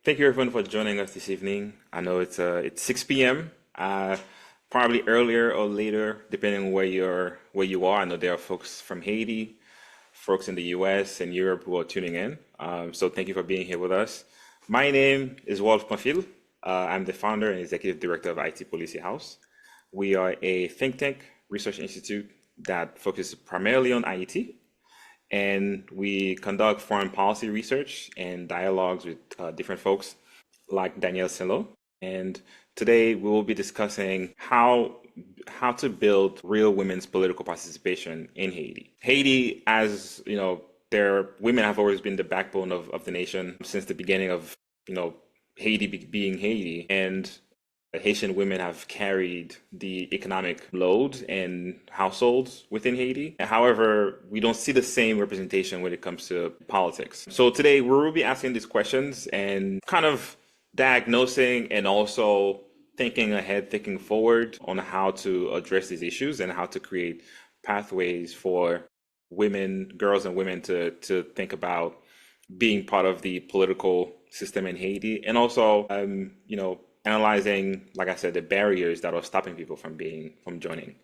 Thank you everyone for joining us this evening. I know it's 6 p.m. Probably earlier or later, depending on where you are. I know there are folks from Haiti, folks in the US and Europe who are tuning in. So thank you for being here with us. My name is Wolf Mafil. I'm the founder and executive director of IT Policy House. We are a think tank research institute that focuses primarily on IT, and we conduct foreign policy research and dialogues with different folks like Danielle. And today we will be discussing how to build real women's political participation in Haiti. Haiti, as you know, their women have always been the backbone of the nation since the beginning of you know Haiti being Haiti, and Haitian women have carried the economic load in households within Haiti. However, we don't see the same representation when it comes to politics. So today we will be asking these questions and kind of diagnosing and also thinking ahead, thinking forward on how to address these issues and how to create pathways for women, girls and women to think about being part of the political system in Haiti, and also, analyzing, like I said, the barriers that are stopping people from joining.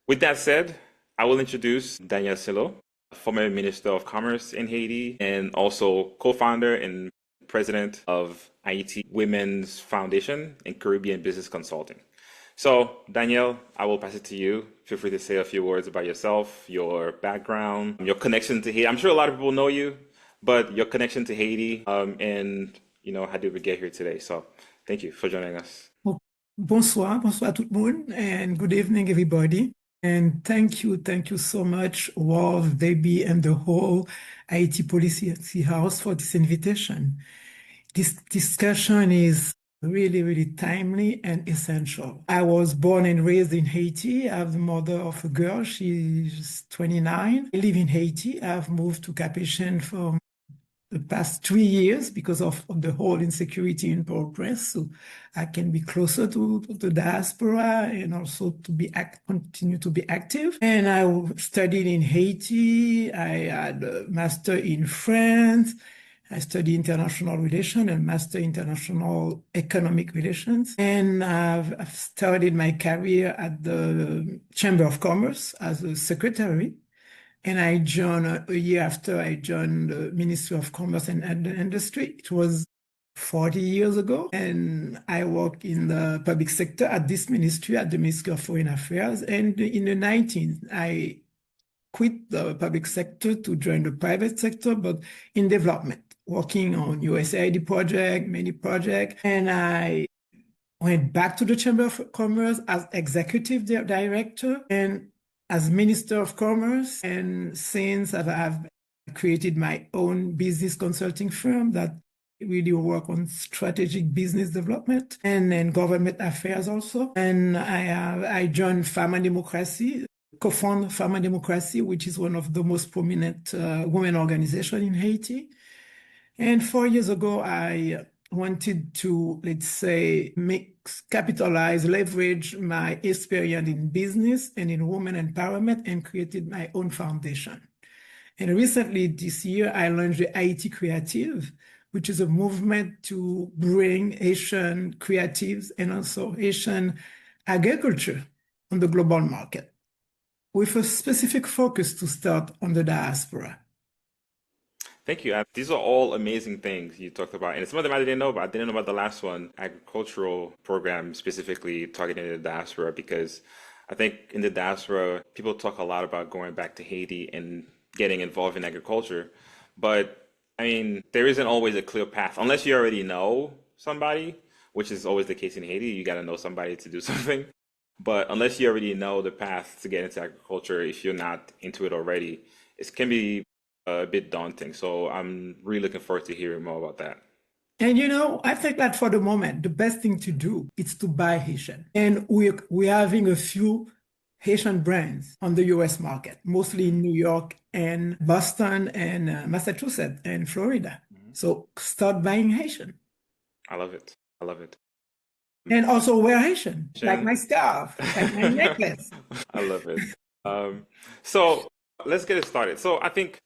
With that said, I will introduce Danielle Silo, former Minister of Commerce in Haiti, and also co-founder and president of Haiti Women's Foundation and Caribbean Business Consulting. So, Danielle, I will pass it to you. Feel free to say a few words about yourself, your background, your connection to Haiti. I'm sure a lot of people know you, but your connection to Haiti, and how did we get here today? So, thank you for joining us. Oh, bonsoir, bonsoir tout le monde, and good evening, everybody. And thank you so much, Wolf, Debbie, and the whole IT Policy House for this invitation. This discussion is really, really timely and essential. I was born and raised in Haiti. I'm the mother of a girl. She's 29. I live in Haiti. I've moved to Capuchin for the past 3 years because of the whole insecurity in Port-au-Prince. So I can be closer to the diaspora and also continue to be active. And I studied in Haiti. I had a master in France. I studied international relations and master international economic relations. And I've started my career at the Chamber of Commerce as a secretary. And I joined a year after I joined the Ministry of Commerce and Industry. It was 40 years ago. And I work in the public sector at this ministry, at the Ministry of Foreign Affairs. And in the 19th, I quit the public sector to join the private sector, but in development, working on USAID project, many projects. And I went back to the Chamber of Commerce as executive director and as Minister of Commerce. And since I've created my own business consulting firm that really work on strategic business development and then government affairs also. And I joined Femme and Democracy, co-found Femme and Democracy, which is one of the most prominent women organizations in Haiti. And 4 years ago, I wanted to, let's say, capitalize, leverage my experience in business and in women empowerment and created my own foundation. And recently this year, I launched the Haiti Creative, which is a movement to bring Haitian creatives and also Haitian agriculture on the global market with a specific focus to start on the diaspora. Thank you. These are all amazing things you talked about. And some of them I didn't know about. I didn't know about the last one, agricultural program specifically targeting the diaspora, because I think in the diaspora, people talk a lot about going back to Haiti and getting involved in agriculture. But I mean, there isn't always a clear path unless you already know somebody, which is always the case in Haiti. You got to know somebody to do something. But unless you already know the path to get into agriculture, if you're not into it already, it can be a bit daunting. So I'm really looking forward to hearing more about that. And I think that for the moment, the best thing to do is to buy Haitian. And we're having a few Haitian brands on the US market, mostly in New York and Boston and Massachusetts and Florida. Mhm. So start buying Haitian. I love it. I love it. And also wear Haitian, like my Jen? scarf, like my necklace. I love it. So let's get it started. So I think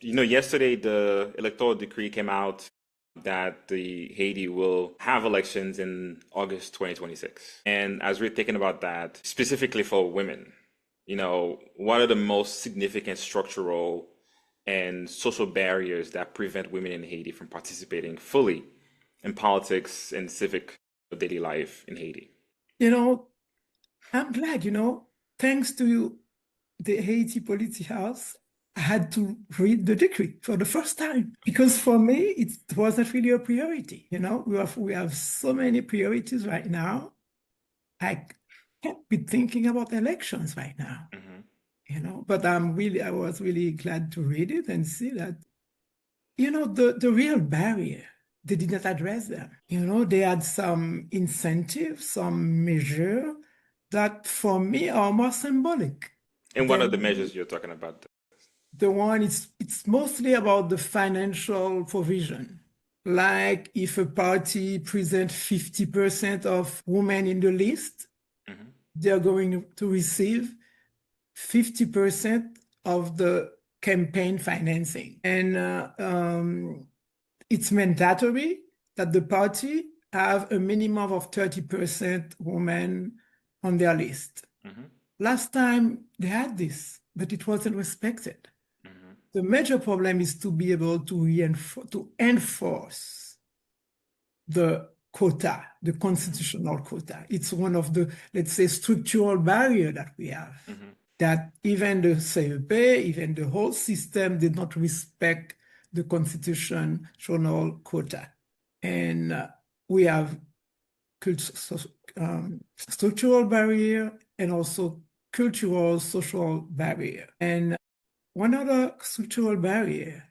yesterday the electoral decree came out. that the Haiti will have elections in August 2026. And as we're thinking about that, specifically for women, what are the most significant structural and social barriers that prevent women in Haiti from participating fully in politics and civic daily life in Haiti? I'm glad, thanks to the Haiti Policy House, I had to read the decree for the first time because for me, it wasn't really a priority. We have so many priorities right now. I can't be thinking about elections right now, but I was really glad to read it and see that, the real barrier, they did not address them. They had some incentives, some measure that for me are more symbolic. And what are the measures you're talking about? The one it's mostly about the financial provision. Like if a party presents 50% of women in the list, they're going to receive 50% of the campaign financing. And it's mandatory that the party have a minimum of 30% women on their list. Last time they had this, but it wasn't respected. The major problem is to be able to enforce the quota, the constitutional quota. It's one of the, let's say, structural barriers that we have. That even the CEP, even the whole system did not respect the constitutional quota. And we have structural barrier and also cultural, social barrier. And one other structural barrier,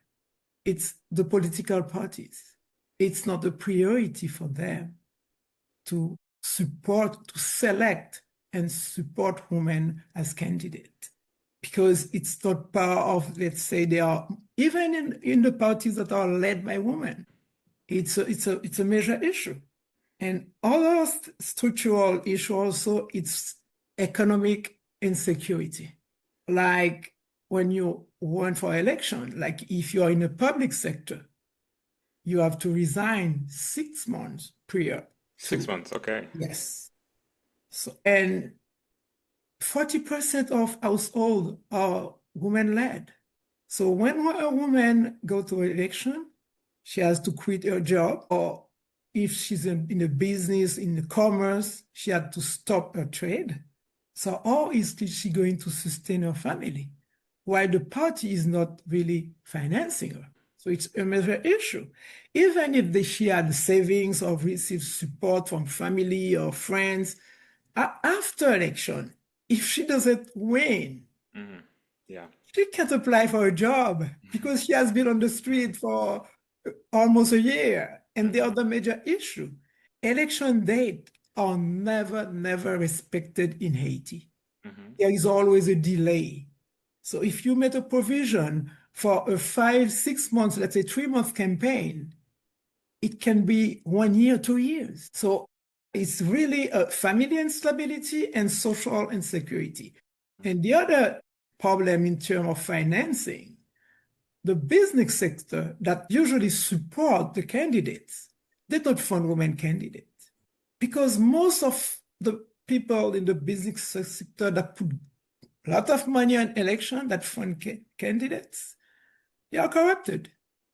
it's the political parties. It's not a priority for them to select and support women as candidates because it's not part of, let's say, they are, even in the parties that are led by women, it's a major issue. And other structural issue also, it's economic insecurity. Like when you run for election, like if you are in the public sector, you have to resign 6 months prior. 6 months, okay. Yes. So, and 40% of households are women-led. So when a woman goes to election, she has to quit her job, or if she's in a business, in the commerce, she had to stop her trade. So how is she going to sustain her family while the party is not really financing her? So it's a major issue. Even if she had savings or received support from family or friends, after election, if she doesn't win, she can't apply for a job because she has been on the street for almost a year. And the other major issue, election dates are never respected in Haiti. There is always a delay. So if you made a provision for a 5-6 months, let's say 3-month campaign, it can be 1 year, 2 years. So it's really a family instability and social insecurity. And the other problem in terms of financing, the business sector that usually support the candidates, they don't fund women candidates. Because most of the people in the business sector that put a lot of money on election, that fund candidates, they are corrupted.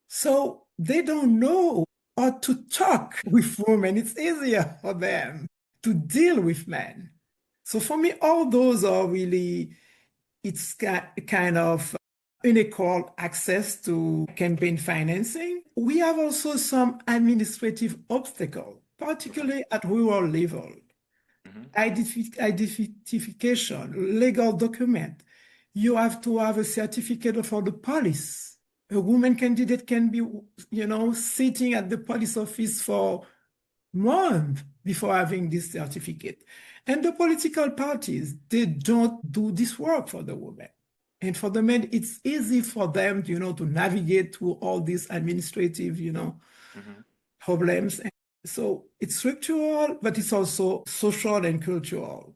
So they don't know how to talk with women. It's easier for them to deal with men. So for me, all those are really, it's kind of unequal access to campaign financing. We have also some administrative obstacles, particularly at rural level. Identification, legal document. You have to have a certificate for the police. A woman candidate can be, sitting at the police office for months before having this certificate. And the political parties, they don't do this work for the women. And for the men, it's easy for them, to navigate through all these administrative, problems. And so it's structural, but it's also social and cultural.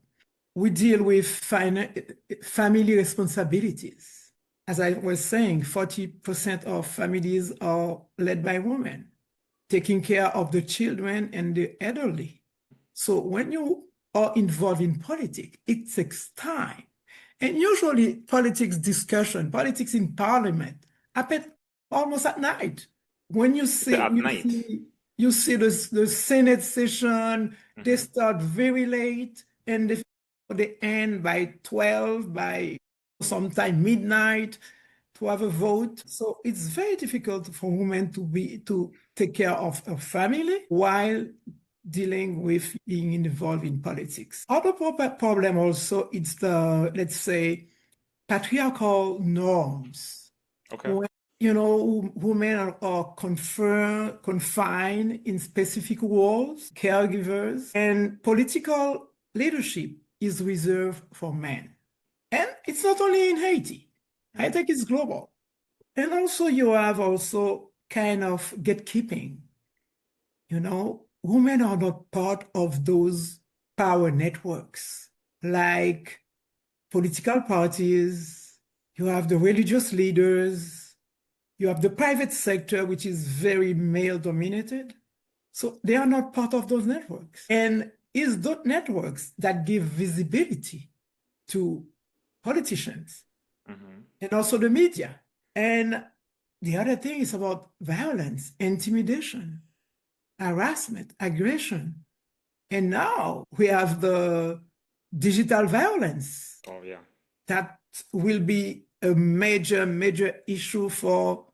We deal with family responsibilities. As I was saying, 40% of families are led by women. taking care of the children and the elderly. So when you are involved in politics, it takes time. And usually politics discussion, politics in parliament happen almost at night. When you You said see at you night. see you see the Senate session, they Hmm. start very late and they end by 12, by sometime midnight to have a vote. So it's very difficult for women to take care of a family while dealing with being involved in politics. Other problem also it's the, let's say, patriarchal norms. Okay. When, women are confined in specific roles, caregivers, and political leadership is reserved for men. And it's not only in Haiti. I Hmm. think it's global. And also you have also kind of gatekeeping. Women are not part of those power networks like political parties, you have the religious leaders, you have the private sector, which is very male dominated. So they are not part of those networks. And it's those networks that give visibility to politicians Hmm. and also the media. And the other thing is about violence, intimidation, harassment, aggression. And now we have the digital violence Oh yeah. that will be a major, major issue for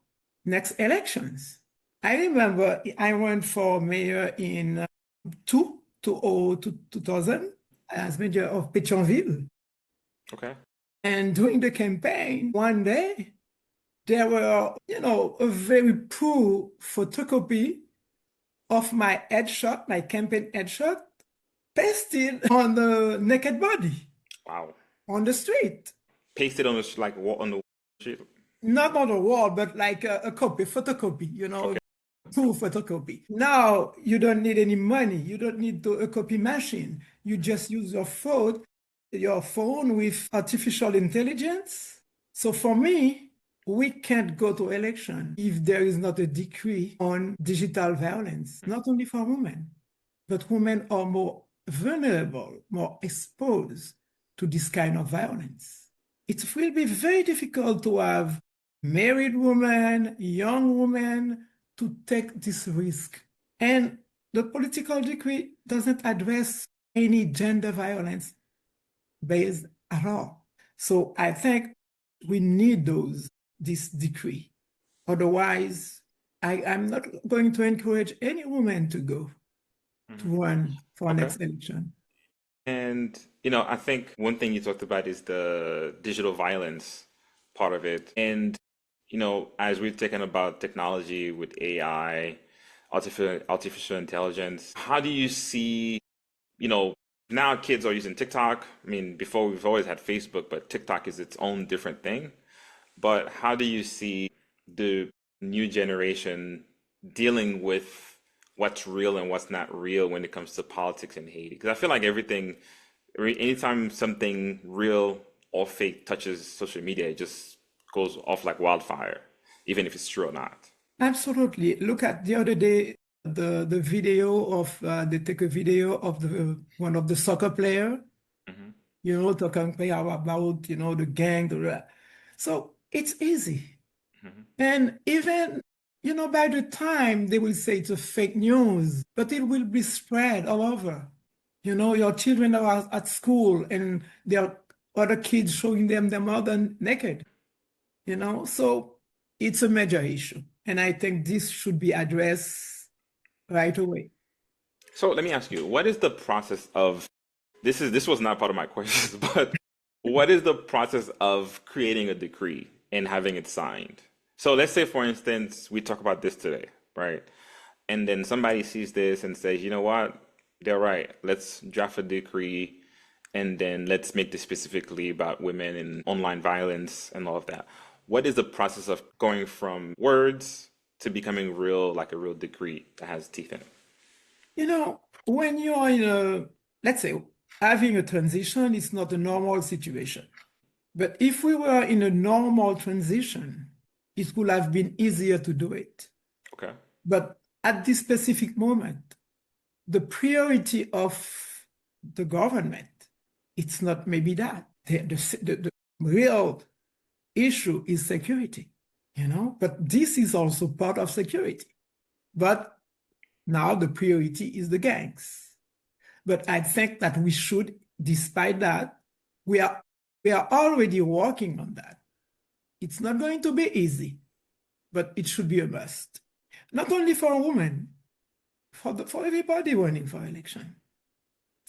next elections. I remember I ran for mayor in 2000 as mayor of Pétionville. Okay. And during the campaign, one day, there were, a very poor photocopy of my headshot, my campaign headshot, pasted on the naked body Wow. on the street. Pasted on the like what on the sheet. Not on the wall, but like a copy, photocopy, Okay. full photocopy. Now you don't need any money. You don't need a copy machine. You just use your phone with artificial intelligence. So for me, we can't go to election if there is not a decree on digital violence, not only for women, but women are more vulnerable, more exposed to this kind of violence. It will be very difficult to have married women, young women to take this risk. And the political decree doesn't address any gender violence based at all. So I think we need this decree. Otherwise, I'm not going to encourage any woman to go to Hmm. run for Okay. next election. And I think one thing you talked about is the digital violence part of it. And as we've taken about technology with AI, artificial intelligence, how do you see, you know, now kids are using TikTok. I mean, before we've always had Facebook, but TikTok is its own different thing. But how do you see the new generation dealing with what's real and what's not real when it comes to politics in Haiti? Because I feel like anytime something real or fake touches social media, it just goes off like wildfire, even if it's true or not. Absolutely. Look at the other day, the video of they take a video of the one of the soccer player, Hmm. talking about the gang. So it's easy. Hmm. And even by the time they will say it's a fake news, but it will be spread all over. Your children are at school and there are other kids showing them their mother naked. So it's a major issue. And I think this should be addressed right away. So let me ask you, what is the process of this was not part of my questions, but what is the process of creating a decree and having it signed? So let's say, for instance, we talk about this today, right? And then somebody sees this and says, you know what? They're right. Let's draft a decree and then let's make this specifically about women and online violence and all of that. What is the process of going from words to becoming real, like a real decree that has teeth in it? When you are let's say, having a transition is not a normal situation. But if we were in a normal transition, it would have been easier to do it. Okay. But at this specific moment, the priority of the government, it's not maybe that. The real issue is security, but this is also part of security. But now the priority is the gangs. But I think that we should, despite that, we are already working on that. It's not going to be easy, but it should be a must. Not only for women, for everybody running for election.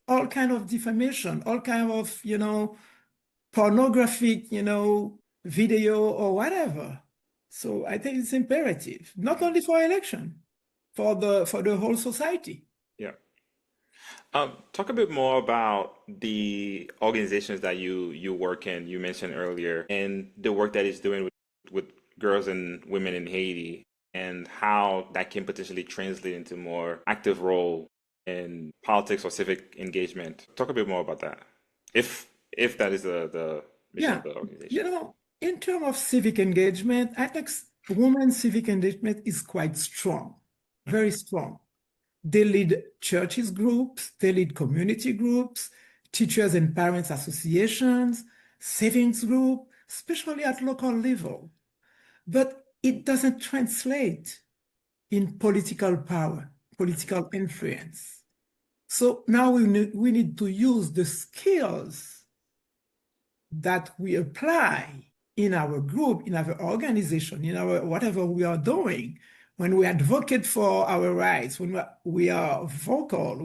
All kind of defamation, all kind of, pornographic, video or whatever. So I think it's imperative, not only for election, for the whole society. Yeah. Talk a bit more about the organizations that you work in. You mentioned earlier, and the work that it's doing with girls and women in Haiti, and how that can potentially translate into more active role in politics or civic engagement. Talk a bit more about that, if that is the mission Yeah, of the organization. in terms of civic engagement, I think women's civic engagement is quite strong, very strong. They lead churches groups, they lead community groups, teachers and parents associations, savings group, especially at local level. But it doesn't translate in political power, political influence. So now we need to use the skills that we apply in our group, in our organization, in our whatever we are doing. When we advocate for our rights, when we are vocal,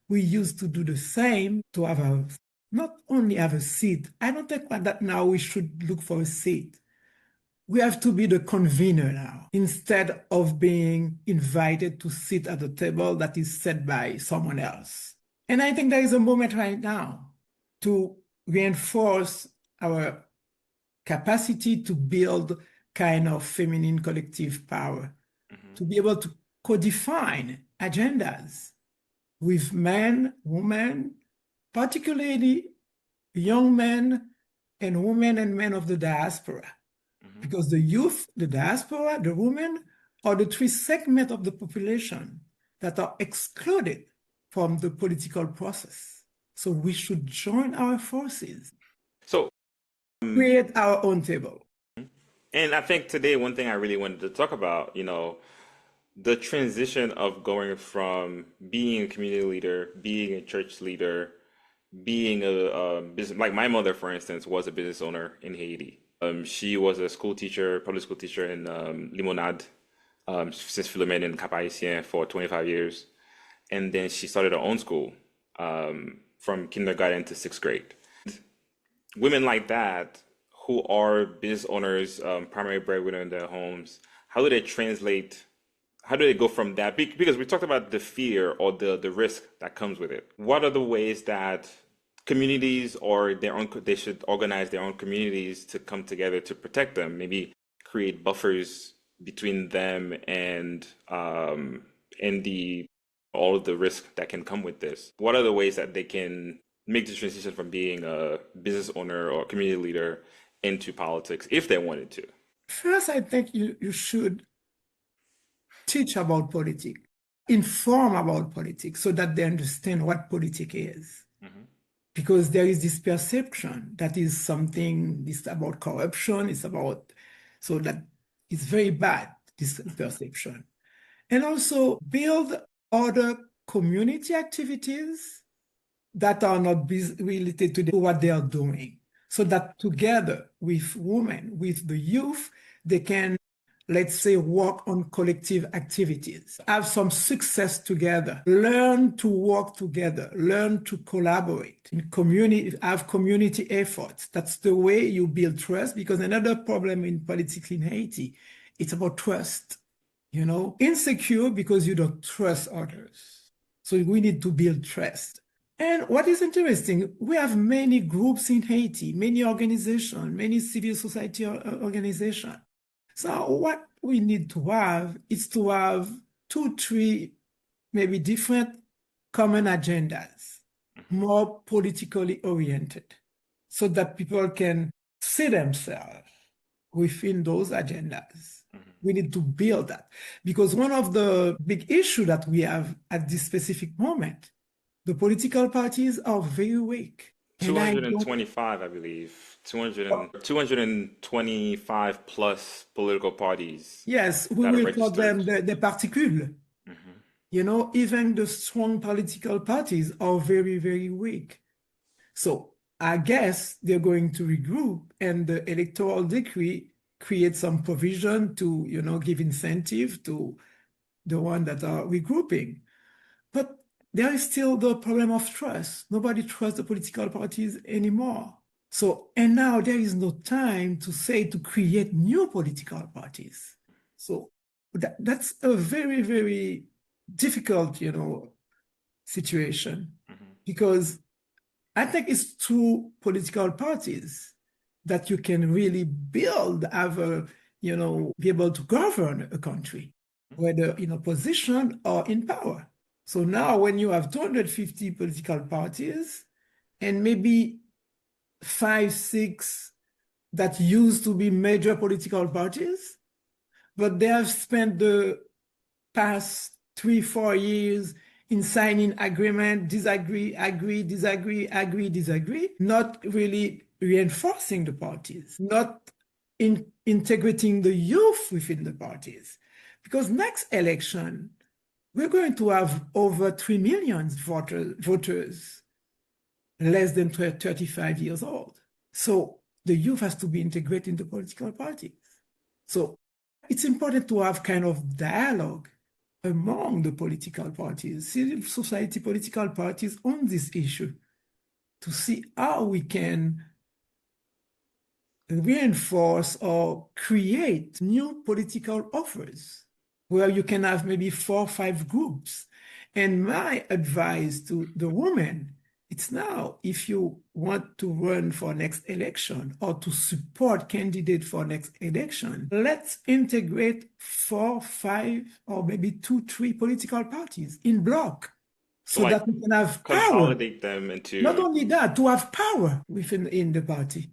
we used to do the same to have not only have a seat. I don't think that now we should look for a seat. We have to be the convener now, instead of being invited to sit at the table that is set by someone else. And I think there is a moment right now to reinforce our capacity to build kind of feminine collective power, to be able to co-define agendas with men, women, particularly young men and women and men of the diaspora. Because the youth, the diaspora, the women are the three segments of the population that are excluded from the political process. So we should join our forces, So, create our own table. and I think today one thing I really wanted to talk about, the transition of going from being a community leader, being a church leader, being a business, like my mother, for instance, was a business owner in Haiti. She was a school teacher, public school teacher in Limonade, since Philomene in Cap-Haïtien for 25 years. And then she started her own school from kindergarten to sixth grade. Women like that who are business owners, primary breadwinner in their homes, how do they translate? How do they go from that? Because we talked about the fear or the risk that comes with it. What are the ways that communities or they should organize their own communities to come together to protect them? Maybe create buffers between them and all of the risk that can come with this. What are the ways that they can make the transition from being a business owner or a community leader into politics if they wanted to? First, I think you should teach about politics, inform about politics so that they understand what politics is. Because there is this perception that is something, it's about corruption, so that it's very bad, this perception. And also build other community activities that are not related to what they are doing, so that together with women, with the youth, they can, let's say, work on collective activities, have some success together, learn to work together, learn to collaborate in community, have community efforts. That's the way you build trust, because another problem in politics in Haiti, it's about trust. Insecure because you don't trust others. So we need to build trust. And what is interesting, we have many groups in Haiti, many organizations, many civil society organizations. So what we need to have is to have 2, 3, maybe different common agendas, more politically oriented, so that people can see themselves within those agendas. We need to build that because one of the big issues that we have at this specific moment, the political parties are very weak. And I don't, 225, I believe. 225 plus political parties yes, we that are will call them registered. the particules. You know, even the strong political parties are very, very weak. So I guess they're going to regroup and the electoral decree create some provision to, you know, give incentive to the one that are regrouping. But there is still the problem of trust. Nobody trusts the political parties anymore. So, and now there is no time to say to create new political parties. So that's a very, very difficult, you know, situation because I think it's through political parties that you can really build, have a, you know, be able to govern a country, whether in opposition or in power. So now when you have 250 political parties and maybe five, six that used to be major political parties, but they have spent the past 3, 4 years in signing agreement, disagree, agree, disagree, agree, disagree, not really reinforcing the parties, not integrating the youth within the parties. Because next election, we're going to have over 3 million voters less than 35 years old. So the youth has to be integrated into political parties. So it's important to have kind of dialogue among the political parties, civil society political parties on this issue to see how we can reinforce or create new political offers where you can have maybe 4 or 5 groups. And my advice to the women, it's now, if you want to run for next election or to support candidate for next election, let's integrate 4, 5, or maybe 2, 3 political parties in block So so like that we can have power. consolidate them Not into. only that, to have power within in the party.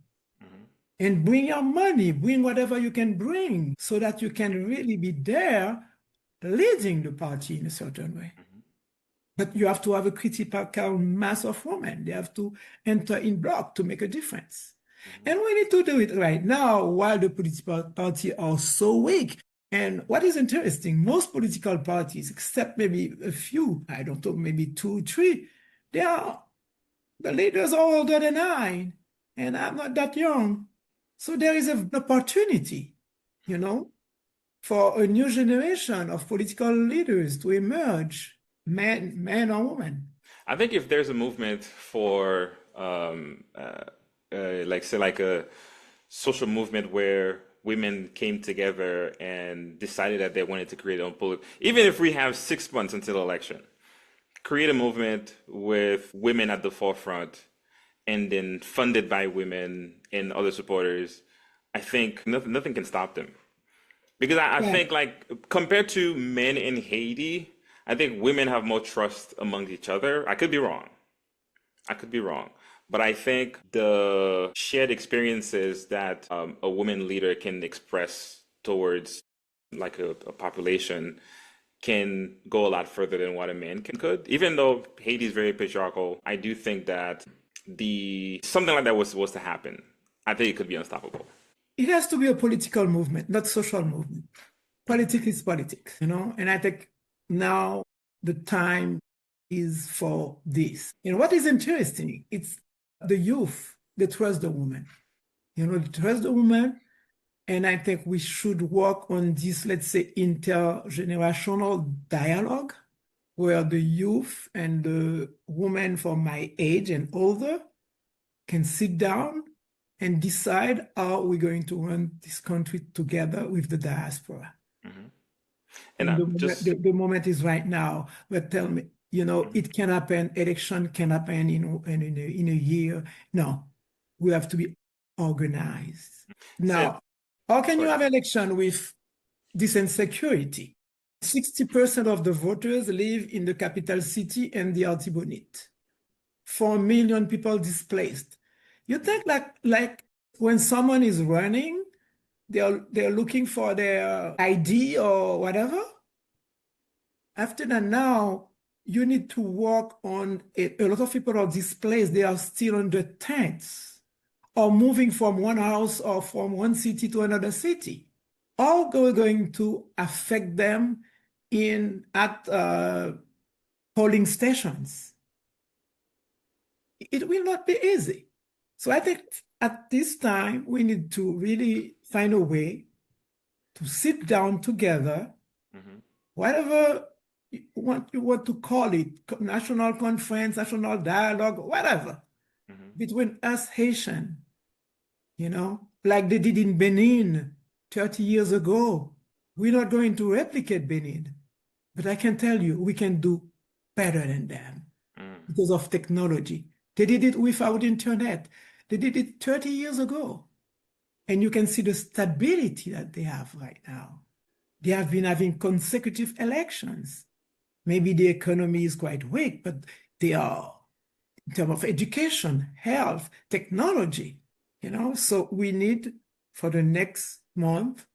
And bring your money, bring whatever you can bring so that you can really be there leading the party in a certain way. But you have to have a critical mass of women. They have to enter in block to make a difference. And we need to do it right now while the political parties are so weak. And what is interesting, most political parties, except maybe a few, I don't know, maybe 2, 3, the leaders are older than I, and I'm not that young. So there is an opportunity, you know, for a new generation of political leaders to emerge, men or women. I think if there's a movement for, like say, like a social movement where women came together and decided that they wanted to create their own political, even if we have 6 months until the election, create a movement with women at the forefront and then funded by women and other supporters, I think nothing can stop them. Because I Yeah. think, like, compared to men in Haiti, I think women have more trust among each other. I could be wrong. I could be wrong. But I think the shared experiences that a woman leader can express towards like a population can go a lot further than what a man could. Even though Haiti is very patriarchal, I do think that the something like that was to happen. I think it could be unstoppable. It has to be a political movement, not social movement. Politics is politics, you know, and I think now the time is for this. And what is interesting, it's the youth, they trust the woman. You know, they trust the woman. And I think we should work on this, let's say, intergenerational dialogue where the youth and the women from my age and older can sit down and decide how we're going to run this country together with the diaspora. And And just the moment is right now. But tell me, you know, it can happen, election can happen in a year. No, we have to be organized. said, Now, how can you sorry. have election with this insecurity? 60% of the voters live in the capital city and the Artibonite. 4 million people displaced. You think like when someone is running, they're looking for their ID or whatever. After that, now you need to work on it. A lot of people are displaced. They are still under tents or moving from one house or from one city to another city. All going to affect them at polling stations. It will not be easy. So I think at this time, we need to really find a way to sit down together, whatever you want to call it, national conference, national dialogue, whatever, between us Haitian, like they did in Benin 30 years ago. We're not going to replicate Benin, but I can tell you we can do better than them because of technology. They did it without internet. They did it 30 years ago. And you can see the stability that they have right now. They have been having consecutive elections. Maybe the economy is quite weak, but they are, in terms of education, health, technology, So we need, for the next month,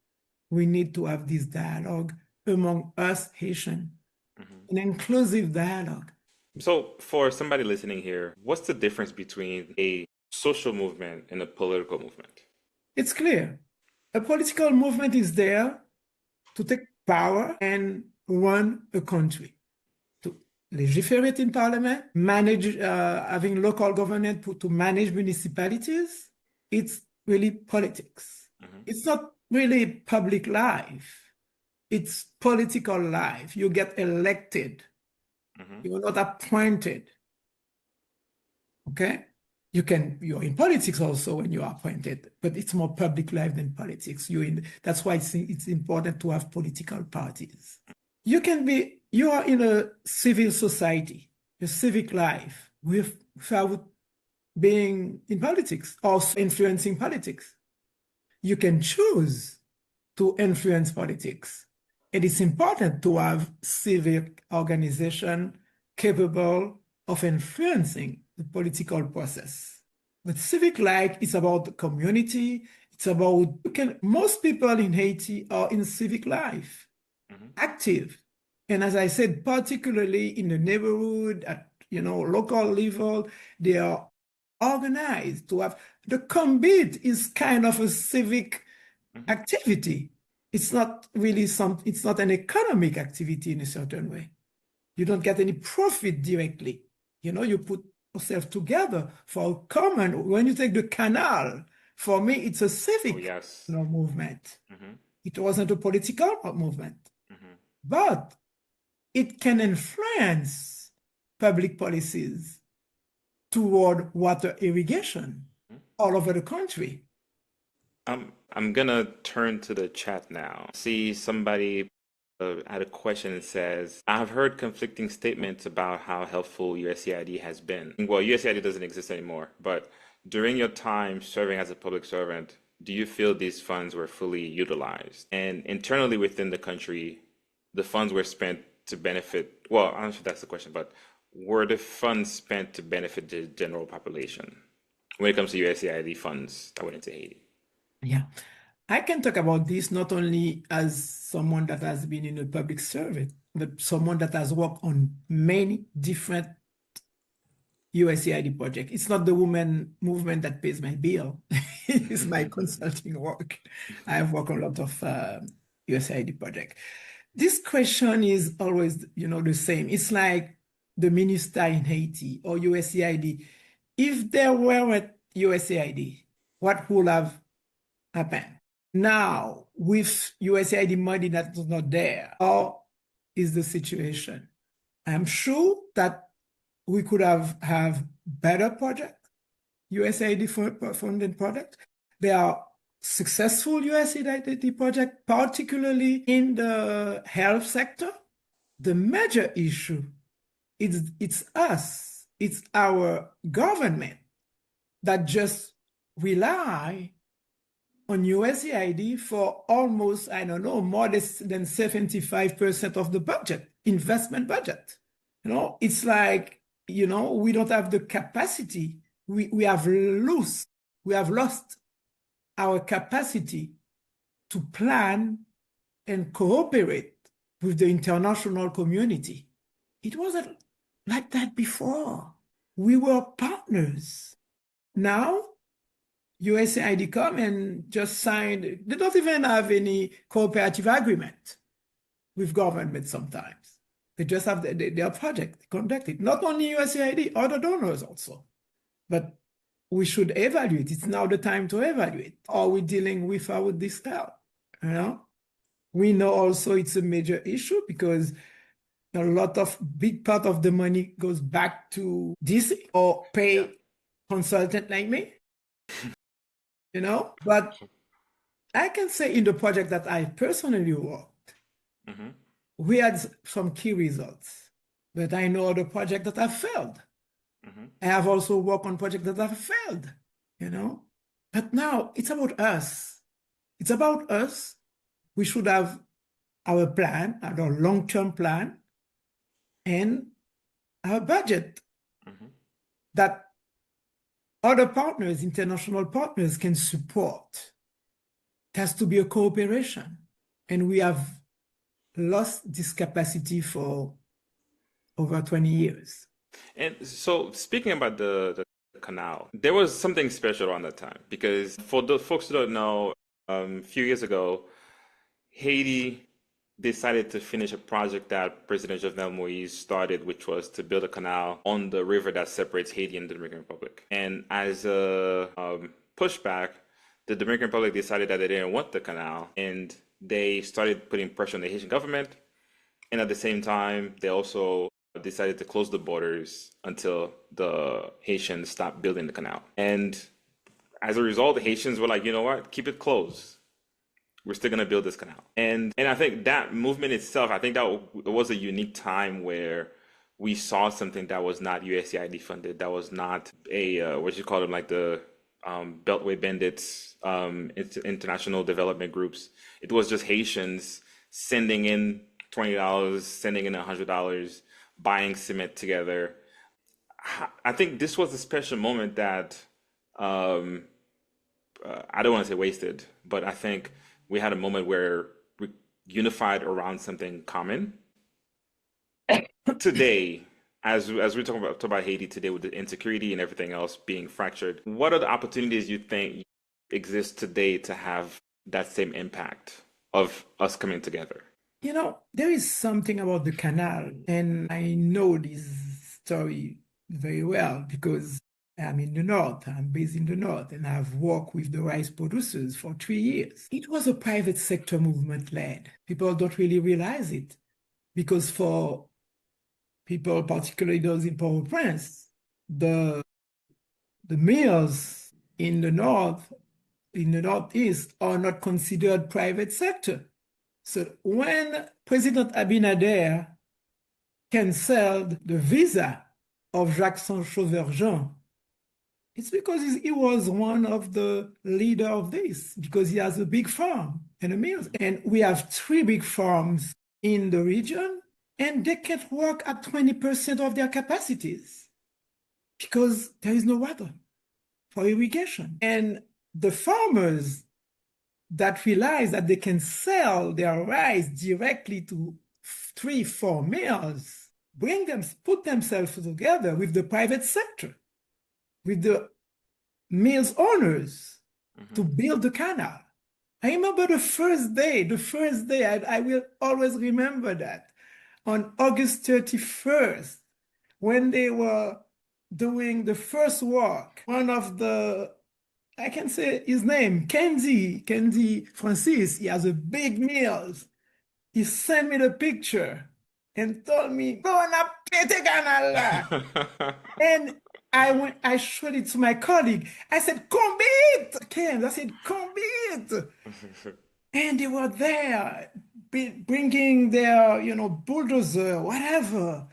we need to have this dialogue among us Haitian, an inclusive dialogue. So for somebody listening here, what's the difference between a social movement and a political movement? It's clear. A political movement is there to take power and run a country, to legislate in parliament, manage, having local government to manage municipalities. It's really politics. It's not really public life. It's political life. You get elected. You're not appointed. Okay? You're in politics also when you are appointed, but it's more public life than politics. That's why it's important to have political parties. You are in a civil society, a civic life, without being in politics or influencing politics. You can choose to influence politics. It is important to have civic organization capable of influencing the political process. But civic life is about the community. It's about, most people in Haiti are in civic life, active. And as I said, particularly in the neighborhood, at local level, they are organized to have, the combit is kind of a civic activity. It's not really it's not an economic activity in a certain way. You don't get any profit directly. You put yourself together for a common, when you take the canal, for me, it's a civic movement. It wasn't a political movement, but it can influence public policies toward water irrigation all over the country. I'm gonna turn to the chat now. See somebody had a question that says, I've heard conflicting statements about how helpful USAID has been. Well, USAID doesn't exist anymore, but during your time serving as a public servant, do you feel these funds were fully utilized? And internally within the country, the funds were spent to benefit, well, I'm not sure if that's the question, but were the funds spent to benefit the general population when it comes to USAID funds that went into Haiti? Yeah, I can talk about this not only as someone that has been in a public service, but someone that has worked on many different USAID projects. It's not the women movement that pays my bill. It's my consulting work. I have worked on a lot of USAID projects. This question is always, the same. It's like the minister in Haiti or USAID. If there weren't USAID, what would have happened? Now, with USAID money that's not there, how is the situation? I'm sure that we could have better projects, USAID funded projects. There are successful USAID projects, particularly in the health sector. The major issue is it's us, it's our government that just rely on USAID for almost, more than 75% of the budget, investment budget. It's like, we don't have the capacity. We have lost our capacity to plan and cooperate with the international community. It wasn't like that before. We were partners. Now, USAID come and just signed, they don't even have any cooperative agreement with government sometimes. They just have their project conducted. Not only USAID, other donors also. But we should evaluate. It's now the time to evaluate. Are we dealing without this help? You know? We know also it's a major issue because a lot of big part of the money goes back to DC or pay consultant like me, you know? But I can say in the project that I personally worked, we had some key results, but I know other projects that have failed. I have also worked on projects that have failed, you know? But now it's about us. It's about us. We should have our plan, our long-term plan, and our budget that other partners, international partners, can support. It has to be a cooperation. And we have lost this capacity for over 20 years. And so, speaking about the canal, there was something special around that time because for the folks who don't know, a few years ago, Haiti decided to finish a project that President Jovenel Moïse started, which was to build a canal on the river that separates Haiti and the Dominican Republic. And as a pushback, the Dominican Republic decided that they didn't want the canal, and they started putting pressure on the Haitian government. And at the same time, they also decided to close the borders until the Haitians stopped building the canal. And as a result, the Haitians were like, you know what, keep it closed. We're still going to build this canal. And I think that movement itself, I think that it was a unique time where we saw something that was not USAID funded, that was not a, what you call them, like the Beltway Bandits, international development groups. It was just Haitians sending in $20, sending in $100, buying cement together. I think this was a special moment that I don't want to say wasted, but I think we had a moment where we unified around something common. Today, as we talk about Haiti today with the insecurity and everything else being fractured, what are the opportunities you think exist today to have that same impact of us coming together? You know, there is something about the canal, and I know this story very well because I'm in the north, I'm based in the north, and I've worked with the rice producers for 3 years. It was a private sector movement led. People don't really realize it because for people, particularly those in Port-au-Prince, the mills in the north, in the northeast, are not considered private sector. So when President Abinader canceled the visa of Jacques Sancho-Vergent, it's because he was one of the leader of this, because he has a big farm and a mill. And we have 3 big farms in the region, and they can't work at 20% of their capacities because there is no water for irrigation. And the farmers that realize that they can sell their rice directly to 3-4 mills, put themselves together with the private sector, with the mills owners to build the canal. I remember the first day, I will always remember that, on August 31st, when they were doing the first work, one of the, I can say his name, Kendi Francis, he has a big mill. He sent me the picture and told me, go on a pete canal. And I showed it to my colleague. I said, combite, Ken. I said, combite. And they were there bringing their, bulldozer, whatever.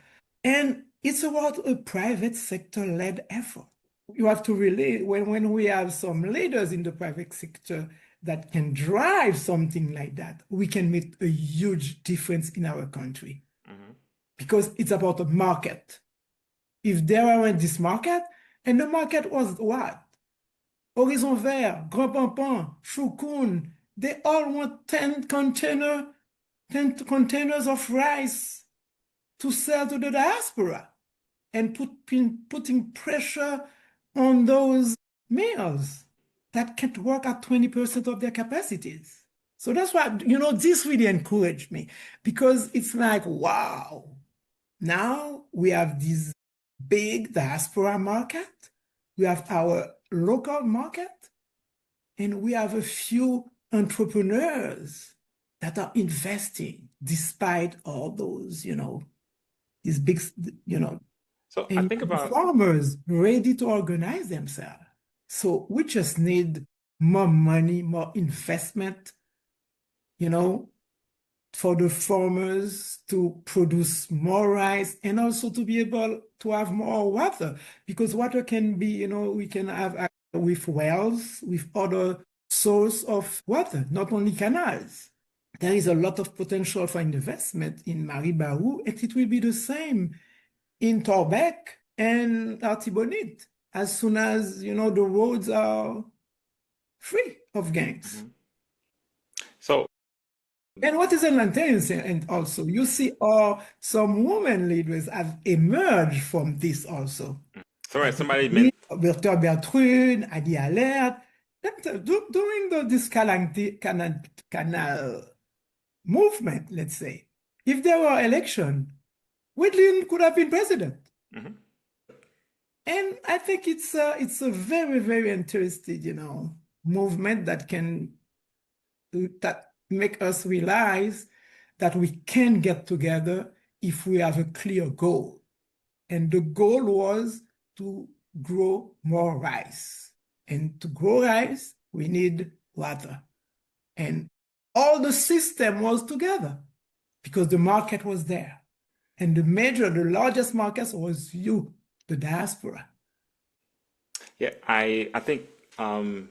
And it's about a private sector-led effort. You have to really, when we have some leaders in the private sector that can drive something like that, we can make a huge difference in our country. Because it's about a market. If there weren't this market, and the market was what? Horizon Vert, Grand Pampan, Choukoun, They all want 10 containers of rice to sell to the diaspora and putting pressure on those mills that can't work at 20% of their capacities. So that's why, this really encouraged me because it's like, wow, now we have this big diaspora market, we have our local market, and we have a few entrepreneurs that are investing despite all those, these big, you know, So I and think about, farmers ready to organize themselves. So we just need more money, more investment, you know, for the farmers to produce more rice and also to be able to have more water because water can be, we can have with wells, with other source of water, not only canals. There is a lot of potential for investment in Maribaou, and it will be the same in Torbec and Artibonite as soon as, the roads are free of gangs. mhm. So And what is and also, you see some women leaders have emerged from this also. sorry, somebody meant, Like Bertha Bertrude, Adi Alert, during this canal movement, let's say, if there were election, Whitney could have been president. mhm. And I think it's a very, very interesting, movement that make us realize that we can get together if we have a clear goal. And the goal was to grow more rice. And to grow rice, we need water. And all the system was together because the market was there. And the largest market was you, the diaspora. Yeah, um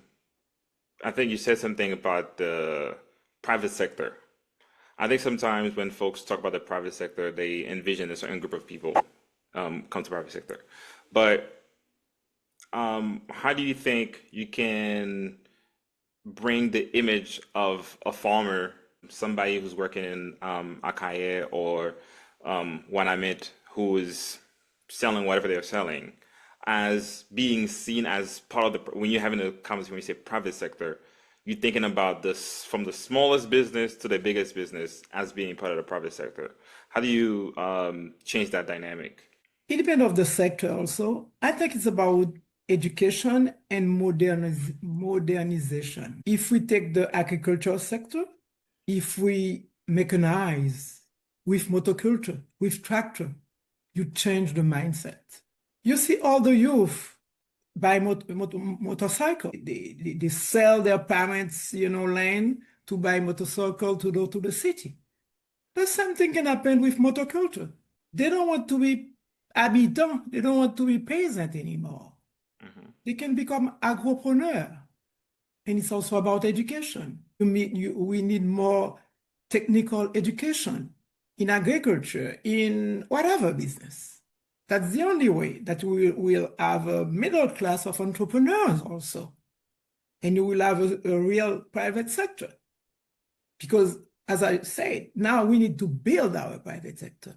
I think you said something about the private sector. I think sometimes when folks talk about the private sector, they envision a certain group of people come to private sector. But how do you think you can bring the image of a farmer, somebody who's working in Akaye or Wanamit, who is selling whatever they're selling, as being seen as part of when you're having a conversation, when you say private sector, you're thinking about this from the smallest business to the biggest business as being part of the private sector. How do you change that dynamic? It depends of the sector also. I think it's about education and modernization. If we take the agricultural sector, if we mechanize with motoculture, with tractor, you change the mindset. You see all the youth buy motorcycle. They sell their parents, land to buy motorcycle to go to the city. The same thing can happen with motoculture. They don't want to be habitants. They don't want to be peasant anymore. Mhm. They can become agripreneur. And it's also about education. We need more technical education in agriculture, in whatever business. That's the only way that we will have a middle class of entrepreneurs also. And you will have a real private sector. Because as I said, now we need to build our private sector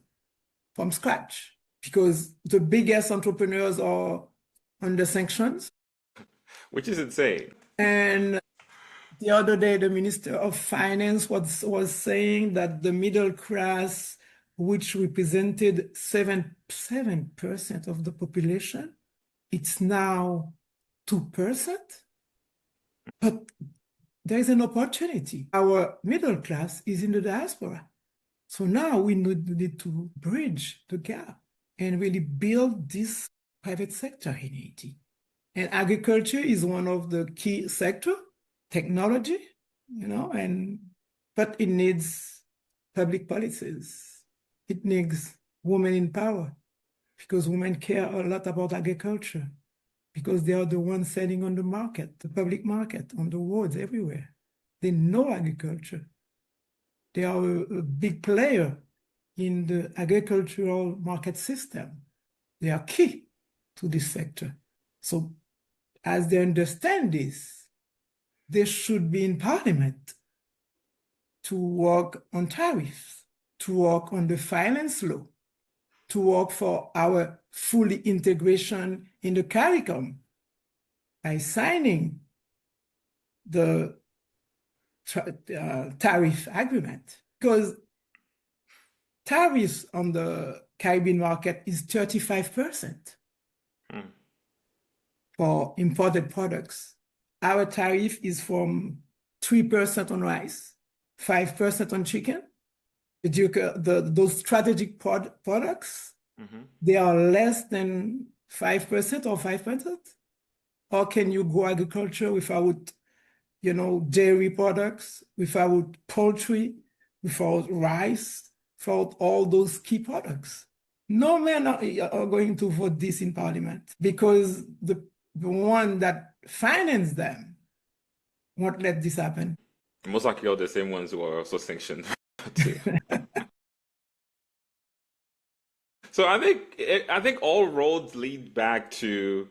from scratch because the biggest entrepreneurs are under sanctions. Which is insane. And the other day, the Minister of Finance was saying that the middle class, which represented 7% of the population, it's now 2%. But there is an opportunity. Our middle class is in the diaspora. So now we need to bridge the gap and really build this private sector in Haiti. And agriculture is one of the key sector, technology, but it needs public policies. It needs women in power because women care a lot about agriculture because they are the ones selling on the market, the public market, on the roads, everywhere. They know agriculture. They are a big player in the agricultural market system. They are key to this sector. So as they understand this, they should be in parliament to work on tariffs, to work on the finance law, to work for our full integration in the CARICOM by signing the tariff agreement. Because tariffs on the Caribbean market is 35% for imported products. Our tariff is from 3% on rice, 5% on chicken. Those strategic products, they are less than 5% or 5%. How can you grow agriculture without, dairy products, without poultry, without rice, without all those key products? No men are going to vote this in parliament because the one that finance them won't let this happen. Most likely all the same ones who are also sanctioned too. So I think all roads lead back to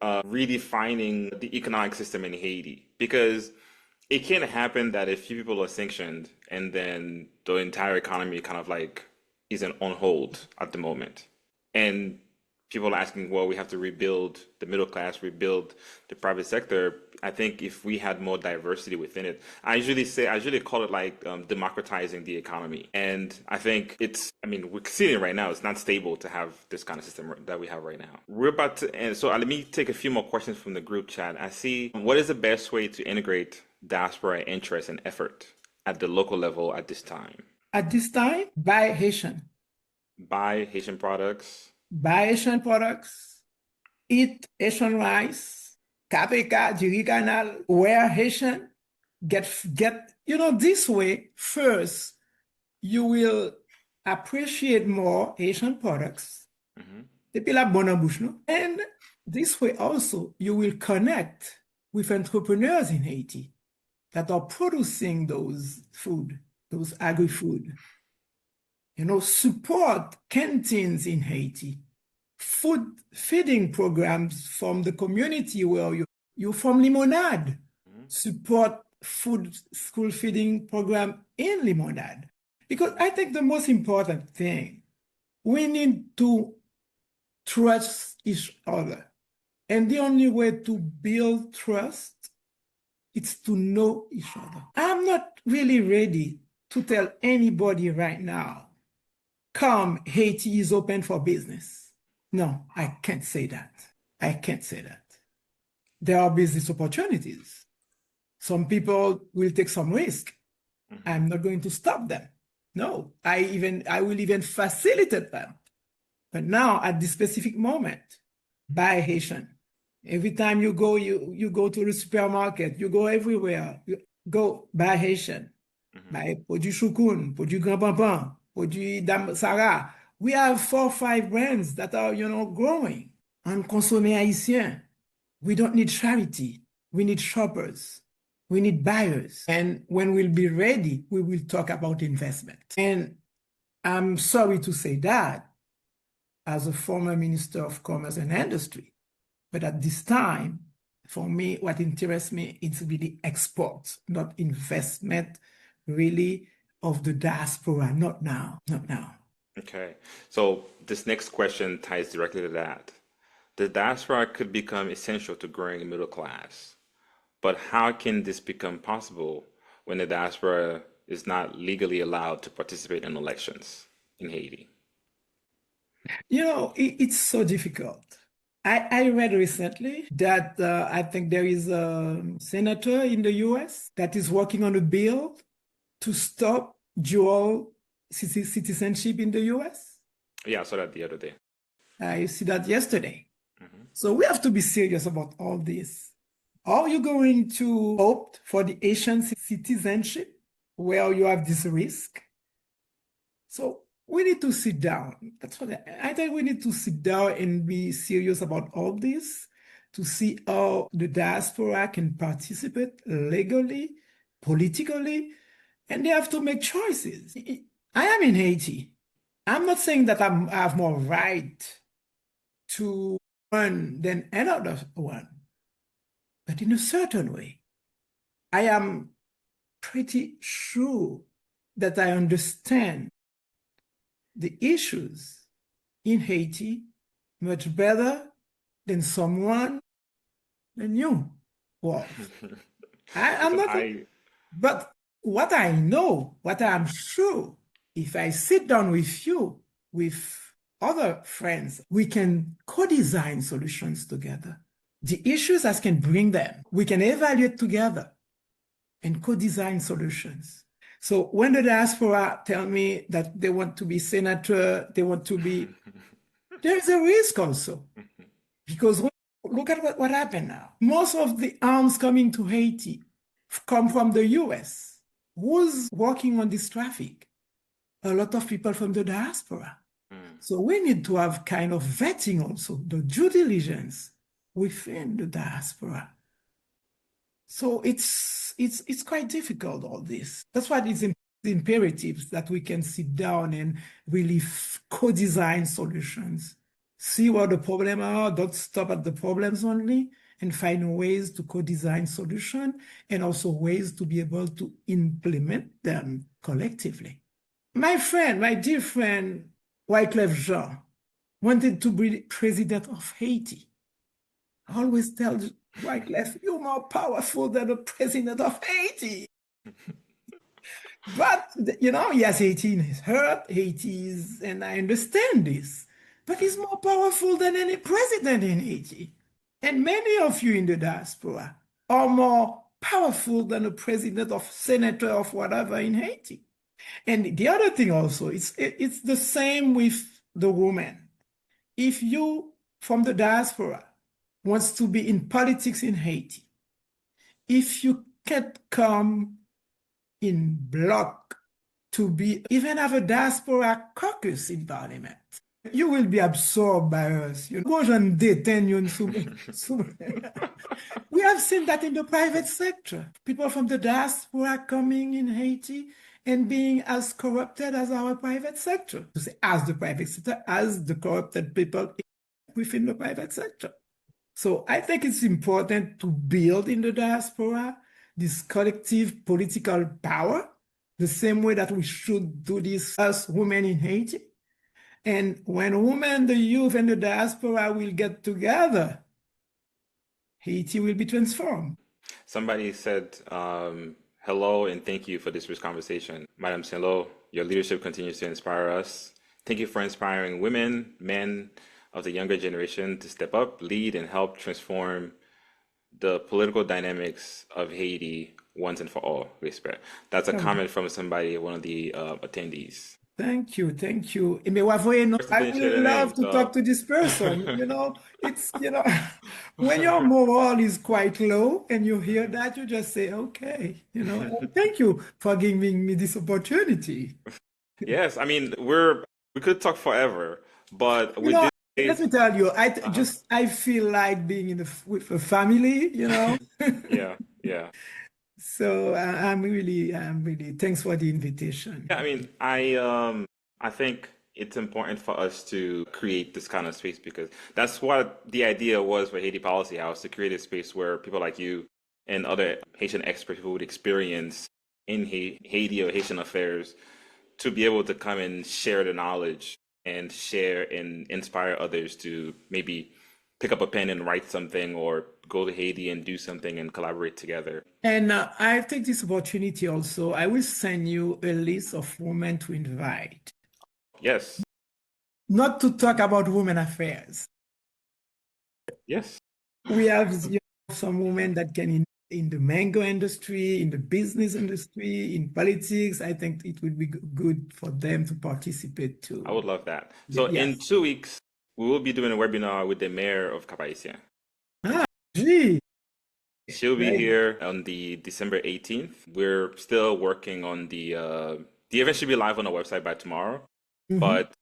redefining the economic system in Haiti because it can't happen that a few people are sanctioned and then the entire economy kind of like isn't on hold at the moment. And people are asking, well, we have to rebuild the middle class, rebuild the private sector. I think if we had more diversity within it, I usually call it like democratizing the economy. And I think we're seeing it right now. It's not stable to have this kind of system that we have right now. We're about to end. So let me take a few more questions from the group chat. I see, what is the best way to integrate diaspora interest and effort at the local level at this time? At this time, buy Haitian. Buy Haitian products. Buy Haitian products, eat Haitian rice, KPK, Jiri Canal, wear Haitian, get, this way, first, you will appreciate more Haitian products. Depuis la bonne bouche, no? And this way also, you will connect with entrepreneurs in Haiti that are producing those food, those agri-food. Support canteens in Haiti, food feeding programs from the community where you're from Limonade. Support food school feeding program in Limonade. Because I think the most important thing, we need to trust each other. And the only way to build trust is to know each other. I'm not really ready to tell anybody right now, come, Haiti is open for business. No, I can't say that. I can't say that. There are business opportunities. Some people will take some risk. I'm not going to stop them. No, I will even facilitate them. But now, at this specific moment, buy Haitian. Every time you go, you go to the supermarket, you go everywhere, you go buy Haitian. Buy produit Choukoun, produit Grand Pampan, produit Dame Sarah. We have 4 or 5 brands that are, growing. And consommer Haitien. We don't need charity. We need shoppers. We need buyers. And when we'll be ready, we will talk about investment. And I'm sorry to say that as a former Minister of Commerce and Industry. But at this time, for me, what interests me is really export, not investment, really, of the diaspora. Not now, not now. Okay, so this next question ties directly to that. The diaspora could become essential to growing a middle class, but how can this become possible when the diaspora is not legally allowed to participate in elections in Haiti? It's so difficult. I read recently that I think there is a senator in the US that is working on a bill to stop dual citizenship in the US. Yeah, I saw that the other day. I see that yesterday. So we have to be serious about all this. Are you going to opt for the Asian citizenship where you have this risk? So we need to sit down. That's what I think we need to sit down and be serious about all this to see how the diaspora can participate legally, politically, and they have to make choices. I am in Haiti. I'm not saying that I have more right to one than another one, but in a certain way. I am pretty sure that I understand the issues in Haiti much better than someone than you, Wolf. I'm Listen, not, I but what I know, what I'm sure, if I sit down with you, with other friends, we can co-design solutions together. The issues, I can bring them. We can evaluate together and co-design solutions. So when the diaspora tell me that they want to be senator, they want to be, there's a risk also. Because look at what happened now. Most of the arms coming to Haiti come from the US. Who's working on this traffic? A lot of people from the diaspora. So we need to have kind of vetting also, the due diligence within the diaspora. So it's quite difficult, all this. That's why it's imperative that we can sit down and really co-design solutions. See what the problems are, don't stop at the problems only, and find ways to co-design solutions and also ways to be able to implement them collectively. My friend, my dear friend, Wyclef Jean, wanted to be president of Haiti. I always tell Wyclef, you're more powerful than the president of Haiti. But, yes, Haiti is hurt, Haiti is, and I understand this, but he's more powerful than any president in Haiti. And many of you in the diaspora are more powerful than a president of senator of whatever in Haiti. And the other thing also, it's the same with the woman. If you from the diaspora wants to be in politics in Haiti, if you can't come in block to be even have a diaspora caucus in parliament, you will be absorbed by us. We have seen that in the private sector. People from the diaspora coming in Haiti and being as corrupted as our private sector. To say as the private sector, as the corrupted people within the private sector. So I think it's important to build in the diaspora this collective political power, the same way that we should do this as women in Haiti. And when women, the youth, and the diaspora will get together, Haiti will be transformed. somebody said hello and thank you for this rich conversation. Madam Saint-Lo, your leadership continues to inspire us. Thank you for inspiring women, men of the younger generation to step up, lead, and help transform the political dynamics of Haiti once and for all. Respect. That's a comment from somebody, one of the attendees. Thank you, thank you. I would love to talk to this person. It's, when your morale is quite low and you hear that, you just say, okay, and thank you for giving me this opportunity. Yes, I mean, we could talk forever, but with this, let me tell you, I feel like being with a family, yeah, yeah. So I'm really thanks for the invitation. Yeah, I mean, I think it's important for us to create this kind of space because that's what the idea was for Haiti Policy House, to create a space where people like you and other Haitian experts who would experience in Haiti or Haitian affairs to be able to come and share the knowledge and share and inspire others to maybe pick up a pen and write something or go to Haiti and do something and collaborate together. And I take this opportunity also. I will send you a list of women to invite. Yes. Not to talk about women affairs. Yes. We have some women that can in the mango industry, in the business industry, in politics. I think it would be good for them to participate too. I would love that. So in 2 weeks, we will be doing a webinar with the mayor of Cap-Haïtien. Ah, gee. She'll be here on the December 18th. We're still working on the event should be live on our website by tomorrow, but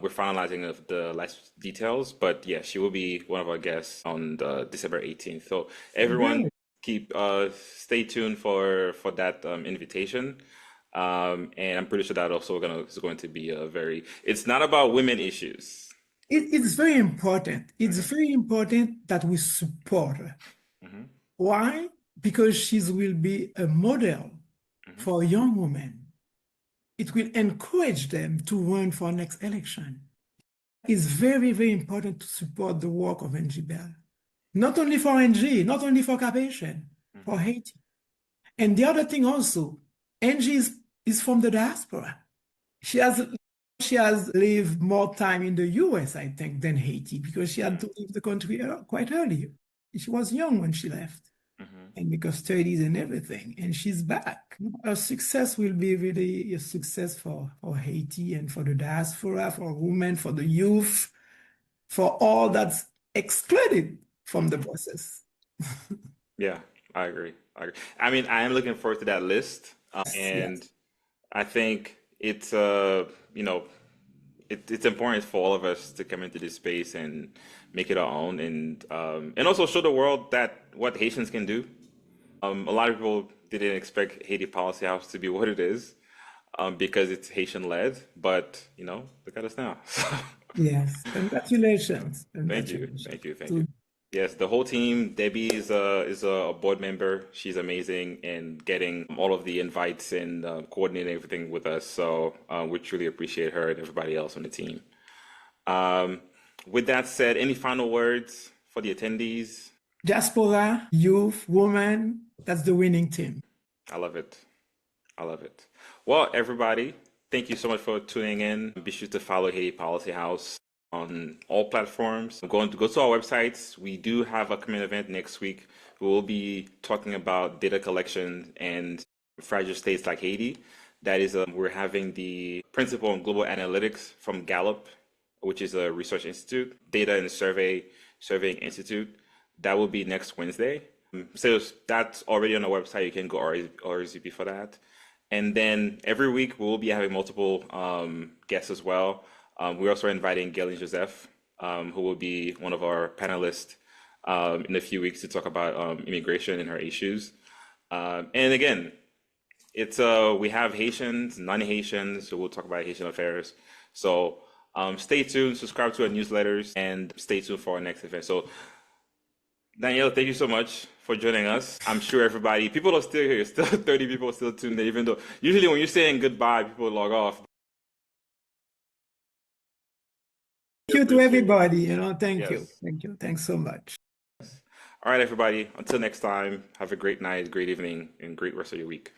we're finalizing the last details. But yeah, she will be one of our guests on the December 18th. So everyone keep stay tuned for that invitation. And I'm pretty sure that also is going to be it's not about women issues. It's very important. It's very important that we support her. Why? Because she will be a model for young women. It will encourage them to run for next election. It's very, very important to support the work of NG Bell. Not only for NG, not only for Cap Haitian, for Haiti. And the other thing also, Angie is from the diaspora. She has lived more time in the US, I think, than Haiti because she had to leave the country quite early. She was young when she left, and because studies and everything, and she's back. Her success will be really a success for Haiti and for the diaspora, for women, for the youth, for all that's excluded from the process. Yeah, I agree. I agree. I mean, I am looking forward to that list, and Yes. I think it's you know, it's important for all of us to come into this space and make it our own, and also show the world that what Haitians can do. A lot of people didn't expect Haiti Policy House to be what it is, because it's Haitian led, but look at us now. Yes. Congratulations. Thank you, Congratulations. thank you, thank you. To Yes, the whole team. Debbie is a board member. She's amazing in getting all of the invites and coordinating everything with us. So we truly appreciate her and everybody else on the team. Um, with that said, any final words for the attendees? diaspora, youth, women, that's the winning team. I love it. I love it. Well, everybody, thank you so much for tuning in. Be sure to follow Haiti Policy House on all platforms. Go to our websites. We do have a community event next week. We will be talking about data collection and fragile states like Haiti. That is, we're having the principal on global analytics from Gallup, which is a research institute, data and surveying institute. That will be next Wednesday. So that's already on our website. You can go RSVP for that. And then every week we'll be having multiple guests as well. We're also inviting Galen Joseph, who will be one of our panelists in a few weeks to talk about immigration and her issues. And again, it's we have Haitians, non-Haitians, so we'll talk about Haitian affairs. So stay tuned, subscribe to our newsletters, and stay tuned for our next event. So Danielle, thank you so much for joining us. I'm sure people are still here, still 30 people still tuned in, even though usually when you're saying goodbye, people log off. Thank you to Appreciate it. everybody. Thank you. Yes. Thank you. Thanks so much. All right, everybody. Until next time, have a great night, great evening, and great rest of your week.